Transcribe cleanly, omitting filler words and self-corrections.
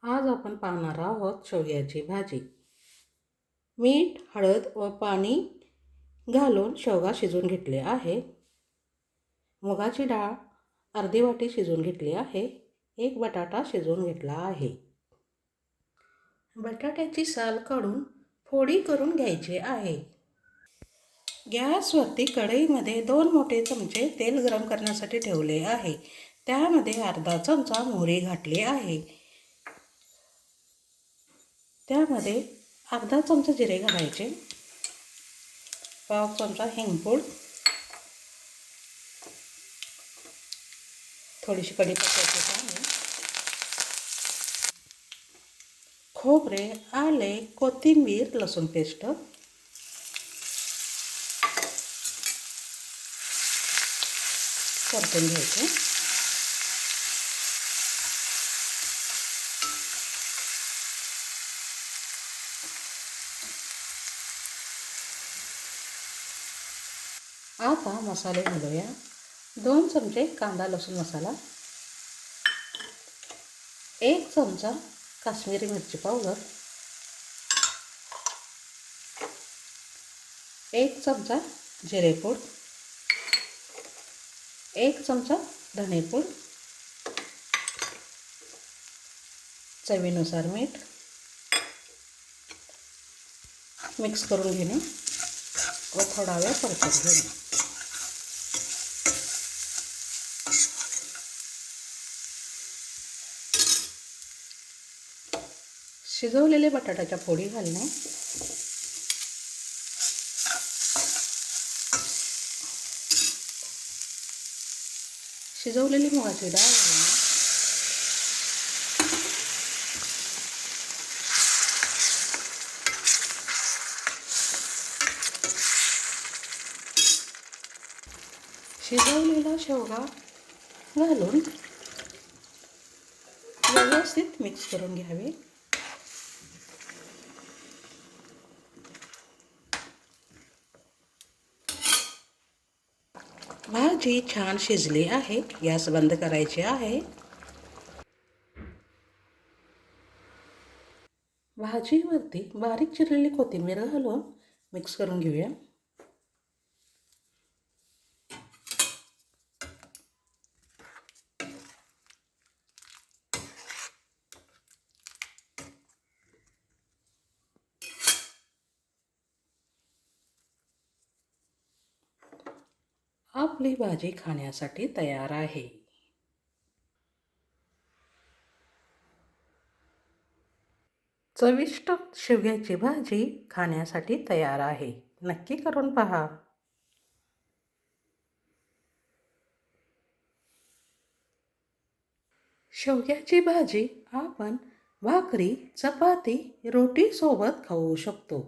आज आपण पाहणार आहोत शेवग्याची भाजी. मीठ, हळद व पाणी घालून शेवगा शिजवून घेतले आहे. मुगाची डाळ अर्धी वाटी शिजवून घेतली आहे. एक बटाटा शिजवून घेतला आहे. बटाट्याची साल काढून फोडी करून घ्यायची आहे. गॅसवरती कढईमध्ये 2 मोठे चमचे तेल गरम करण्यासाठी ठेवले आहे. त्यामध्ये अर्धा चमचा मोहरी घातली आहे. त्यामध्ये अर्धा चमचा जिरे घालायचे, पाव चमचा हिंगपूड, थोडीशी कढीपत्त्याची पाने, खोबरे, आले, कोथिंबीर, लसूण पेस्ट, परतून घ्यायचे. आता मसाले घालूया. 2 चमचे कांदा लसूण मसाला, 1 चमचा काश्मीरी मिरची पावडर, 1 चमचा जिरेपूड, 1 चमचा धणेपूड, चवीनुसार मीठ. मिक्स करून घेणे व थोडा वेळ परतून घेणे. शिजवलेले बटाट्याच्या फोडी घालणे. शिजवलेली मुगाची डाळ घालणे. शिजवलेला शेवगा घालून व्यवस्थित मिक्स करून घ्यावे. भाजी छान शिजली आहे. गॅस बंद करायची आहे. भाजीवरती बारीक चिरलेली कोथिंबीर घालून मिक्स करून घेऊया. आपली भाजी खाण्यासाठी तयार आहे. चविष्ट शेवग्याची भाजी खाण्यासाठी तयार आहे. नक्की करून पहा. शेवग्याची भाजी आपण भाकरी, चपाती, रोटी सोबत खाऊ शकतो.